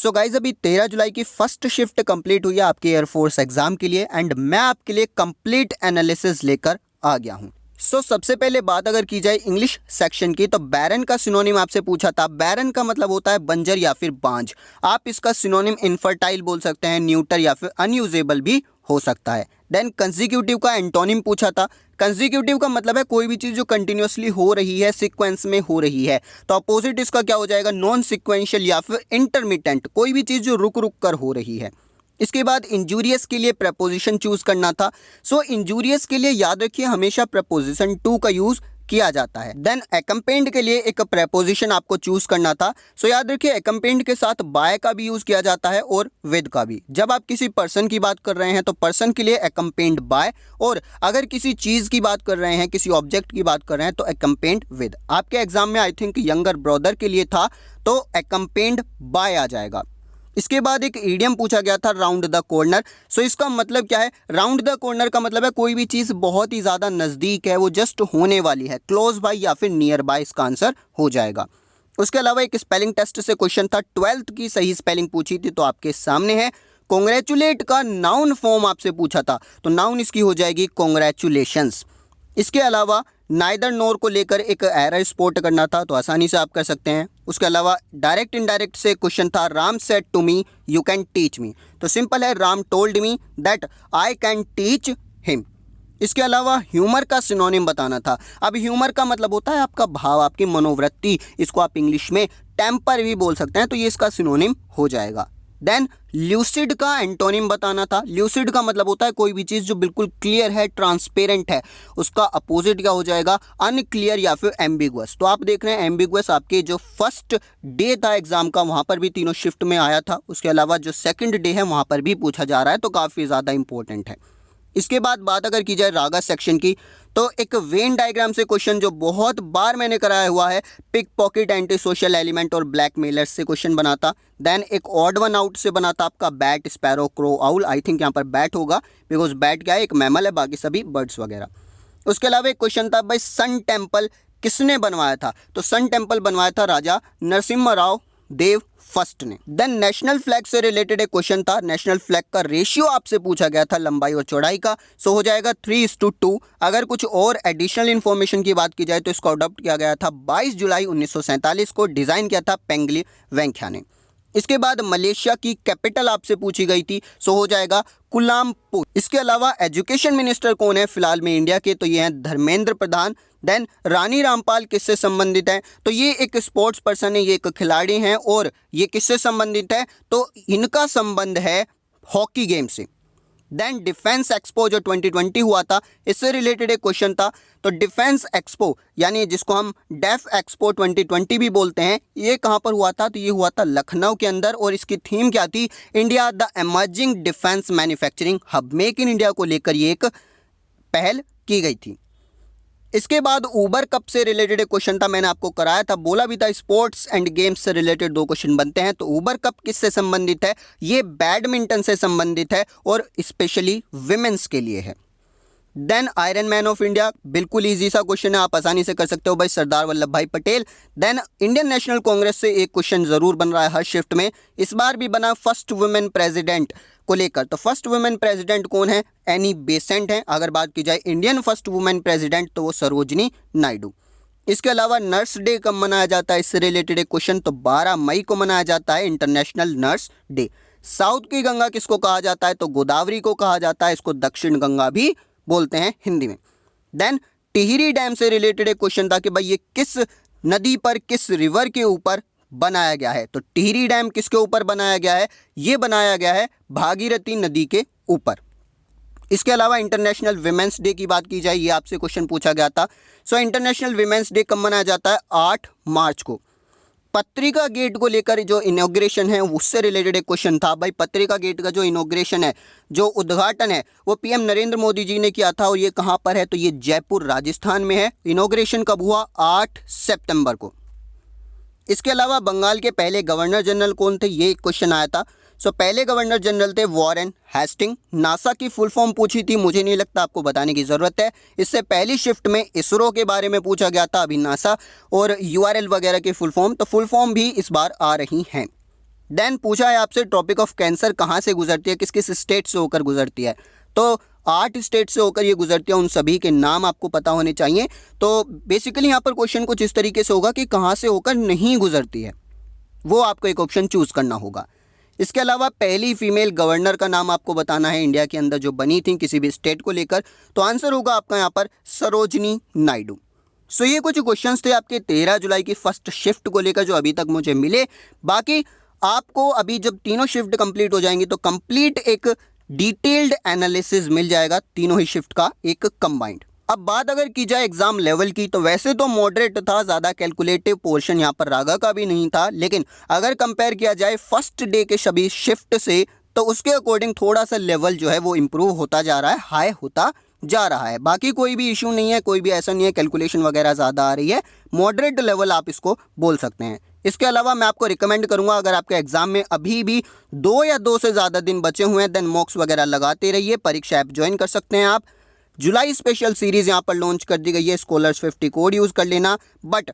So guys अभी 13 जुलाई की first shift complete हुई है आपके एयरफोर्स एग्जाम के लिए एंड मैं आपके लिए कंप्लीट एनालिसिस लेकर आ गया हूं। सो सबसे पहले बात अगर की जाए इंग्लिश सेक्शन की तो बैरन का सिनोनिम आपसे पूछा था। बैरन का मतलब होता है बंजर या फिर बांझ। आप इसका सिनोनिम इनफर्टाइल बोल सकते हैं, न्यूटर या फिर अनयूजेबल भी हो सकता है। देन कंसेक्यूटिव का एंटोनिम पूछा था। कंसेक्यूटिव का मतलब है कोई भी चीज़ जो कंटिन्यूसली हो रही है, सीक्वेंस में हो रही है। तो अपोजिट इसका क्या हो जाएगा, नॉन सीक्वेंशियल या फिर इंटरमिटेंट, कोई भी चीज़ जो रुक रुक कर हो रही है। इसके बाद इंजूरियस के लिए प्रपोजिशन चूज करना था। सो इंजूरियस के लिए याद रखिए हमेशा प्रपोजिशन टू का यूज किया जाता है। देन एकम्पेंड के लिए एक प्रपोजिशन आपको चूज करना था। सो याद रखिए एकम्पेंड के साथ बाय का भी यूज किया जाता है और विद का भी। जब आप किसी पर्सन की बात कर रहे हैं तो पर्सन के लिए एकम्पेंड बाय, और अगर किसी चीज की बात कर रहे हैं, किसी ऑब्जेक्ट की बात कर रहे हैं तो एकम्पेंड विद। आपके एग्जाम में आई थिंक यंगर ब्रदर के लिए था तो एकम्पेंड बाय आ जाएगा। इसके बाद एक ईडियम पूछा गया था, राउंड द कॉर्नर। सो इसका मतलब क्या है, राउंड द कॉर्नर का मतलब है कोई भी चीज़ बहुत ही ज़्यादा नज़दीक है, वो जस्ट होने वाली है। क्लोज बाय या फिर नियर बाय इसका आंसर हो जाएगा। उसके अलावा एक स्पेलिंग टेस्ट से क्वेश्चन था, 12th की सही स्पेलिंग पूछी थी तो आपके सामने है। कॉन्ग्रेचुलेट का नाउन फॉर्म आपसे पूछा था तो नाउन इसकी हो जाएगी कॉन्ग्रेचुलेशंस। इसके अलावा नाइदर नोर को लेकर एक एरर स्पॉट करना था तो आसानी से आप कर सकते हैं। उसके अलावा डायरेक्ट इनडायरेक्ट से क्वेश्चन था, Ram said to me you can teach me. तो सिंपल है, Ram told me that I can teach him. इसके अलावा ह्यूमर का सिनोनिम बताना था। अब ह्यूमर का मतलब होता है आपका भाव, आपकी मनोवृत्ति। इसको आप इंग्लिश में टेम्पर भी बोल सकते हैं, तो ये इसका सिनोनिम हो जाएगा। देन ल्यूसिड का एंटोनिम बताना था। ल्यूसिड का मतलब होता है कोई भी चीज़ जो बिल्कुल क्लियर है, ट्रांसपेरेंट है। उसका अपोजिट क्या हो जाएगा, अनक्लियर या फिर एम्बिगुअस। तो आप देख रहे हैं एम्बिगुअस आपके जो फर्स्ट डे था एग्जाम का वहाँ पर भी तीनों शिफ्ट में आया था। उसके अलावा जो सेकंड डे है वहाँ पर भी पूछा जा रहा है, तो काफ़ी ज़्यादा इंपॉर्टेंट है। इसके बाद बात अगर की जाए रागा सेक्शन की तो एक वेन डायग्राम से क्वेश्चन जो बहुत बार मैंने कराया हुआ है, pick pocket, anti social element और ब्लैकमेलर्स से क्वेश्चन बना था। देन एक ऑड वन आउट से बना था आपका bat, sparrow, crow, owl. I think यहाँ पर बैट होगा बिकॉज बैट क्या है, एक मैमल है, बाकी सभी बर्ड्स वगैरह। उसके अलावा एक क्वेश्चन था भाई सन टेम्पल किसने बनवाया था, तो सन टेम्पल बनवाया था राजा नरसिम्हा राव देव फर्स्ट ने। देन नेशनल फ्लैग से रिलेटेड एक क्वेश्चन था। नेशनल फ्लैग का रेशियो आपसे पूछा गया था लंबाई और चौड़ाई का। सो हो जाएगा 3:2। अगर कुछ और एडिशनल इन्फॉर्मेशन की बात की जाए तो इसको अडॉप्ट किया गया था 22 जुलाई 1947 को। डिज़ाइन किया था पेंगली वेंख्या ने। इसके बाद मलेशिया की कैपिटल आपसे पूछी गई थी, सो हो जाएगा कुलालंपुर। इसके अलावा एजुकेशन मिनिस्टर कौन है फिलहाल में इंडिया के, तो ये हैं धर्मेंद्र प्रधान। देन रानी रामपाल किससे संबंधित है, तो ये एक स्पोर्ट्स पर्सन है, ये एक खिलाड़ी हैं। और ये किससे संबंधित है, तो इनका संबंध है हॉकी गेम से। देन डिफेंस एक्सपो जो 2020 हुआ था, इससे रिलेटेड एक क्वेश्चन था। तो डिफेंस एक्सपो यानी जिसको हम डेफ एक्सपो 2020 भी बोलते हैं, ये कहाँ पर हुआ था, तो ये हुआ था लखनऊ के अंदर। और इसकी थीम क्या थी, India the emerging defence manufacturing hub. Make in India को लेकर ये एक पहल की गई थी। इसके बाद ऊबर कप से रिलेटेड एक क्वेश्चन था, मैंने आपको कराया था, बोला भी था स्पोर्ट्स एंड गेम्स से रिलेटेड 2 क्वेश्चन बनते हैं। तो ऊबर कप किससे संबंधित है, ये बैडमिंटन से संबंधित है और स्पेशली विमेंस के लिए है। Then iron man of India, बिल्कुल इजी सा क्वेश्चन है, आप आसानी से कर सकते हो भाई, Sardar Vallabhbhai Patel. Then Indian National Congress से एक क्वेश्चन जरूर बन रहा है हर शिफ्ट में, इस बार भी बना फर्स्ट वुमेन प्रेसिडेंट को लेकर। तो फर्स्ट वुमेन प्रेसिडेंट कौन है, एनी बेसेंट है। अगर बात की जाए इंडियन फर्स्ट वुमेन प्रेसिडेंट तो वो सरोजनी नायडू। इसके अलावा नर्स डे कब मनाया जाता है, इससे रिलेटेड एक क्वेश्चन, तो 12 मई को मनाया जाता है इंटरनेशनल नर्स डे। साउथ की गंगा किसको कहा जाता है, तो गोदावरी को कहा जाता है, इसको दक्षिण गंगा भी बोलते हैं हिंदी में। देन टिहरी डैम से रिलेटेड एक क्वेश्चन था कि भाई ये किस नदी पर, किस रिवर के ऊपर बनाया गया है, तो टिहरी डैम किसके ऊपर बनाया गया है, ये बनाया गया है भागीरथी नदी के ऊपर। इसके अलावा इंटरनेशनल विमेंस डे की बात की जाए, ये आपसे क्वेश्चन पूछा गया था। सो इंटरनेशनल विमेंस डे कब मनाया जाता है, 8 मार्च को। पत्रिका गेट को लेकर जो इनॉग्रेशन है उससे रिलेटेड एक क्वेश्चन था। भाई पत्रिका गेट का जो इनॉग्रेशन है, जो उद्घाटन है, वो पीएम नरेंद्र मोदी जी ने किया था और ये कहाँ पर है, तो ये जयपुर राजस्थान में है। इनॉग्रेशन कब हुआ, 8 सितंबर को। इसके अलावा बंगाल के पहले गवर्नर जनरल कौन थे, ये क्वेश्चन आया था। सो पहले गवर्नर जनरल थे वॉरेन हेस्टिंग। नासा की फुल फॉर्म पूछी थी, मुझे नहीं लगता आपको बताने की ज़रूरत है। इससे पहली शिफ्ट में इसरो के बारे में पूछा गया था, अभी नासा और यूआरएल वगैरह की फुल फॉर्म, तो फुल फॉर्म भी इस बार आ रही हैं। देन पूछा है आपसे ट्रॉपिक ऑफ कैंसर कहाँ से गुजरती है, किस किस स्टेट से होकर गुजरती है। तो 8 स्टेट से होकर ये गुजरती है, उन सभी के नाम आपको पता होने चाहिए। तो बेसिकली यहाँ पर क्वेश्चन कुछ इस तरीके से होगा कि कहाँ से होकर नहीं गुजरती है, वो आपको एक ऑप्शन चूज करना होगा। इसके अलावा पहली फीमेल गवर्नर का नाम आपको बताना है इंडिया के अंदर जो बनी थी किसी भी स्टेट को लेकर, तो आंसर होगा आपका यहाँ पर सरोजनी नायडू। सो ये कुछ क्वेश्चंस थे आपके 13 जुलाई की फर्स्ट शिफ्ट को लेकर जो अभी तक मुझे मिले। बाकी आपको अभी जब तीनों शिफ्ट कंप्लीट हो जाएंगी तो कंप्लीट एक डिटेल्ड एनालिसिस मिल जाएगा तीनों ही शिफ्ट का, एक कंबाइंड। अब बात अगर की जाए एग्जाम लेवल की तो वैसे तो मॉडरेट था, ज़्यादा कैलकुलेटिव पोर्शन यहाँ पर रागा का भी नहीं था, लेकिन अगर कंपेयर किया जाए फर्स्ट डे के सभी शिफ्ट से तो उसके अकॉर्डिंग थोड़ा सा लेवल जो है वो इम्प्रूव होता जा रहा है, हाई होता जा रहा है। बाकी कोई भी इशू नहीं है, कोई भी ऐसा नहीं है कैलकुलेशन वगैरह ज़्यादा आ रही है, मॉडरेट लेवल आप इसको बोल सकते हैं। इसके अलावा मैं आपको रिकमेंड करूंगा अगर आपके एग्जाम में अभी भी 2 या 2 से ज़्यादा दिन बचे हुए हैं देन मॉक्स वगैरह लगाते रहिए, परीक्षा ऐप ज्वाइन कर सकते हैं आप। जुलाई स्पेशल सीरीज़ यहाँ पर लॉन्च कर दी गई है, स्कॉलर्स 50 कोड यूज़ कर लेना। बट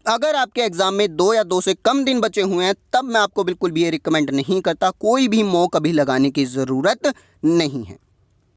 अगर आपके एग्जाम में 2 या 2 से कम दिन बचे हुए हैं तब मैं आपको बिल्कुल भी ये रिकमेंड नहीं करता, कोई भी मॉक अभी लगाने की ज़रूरत नहीं है।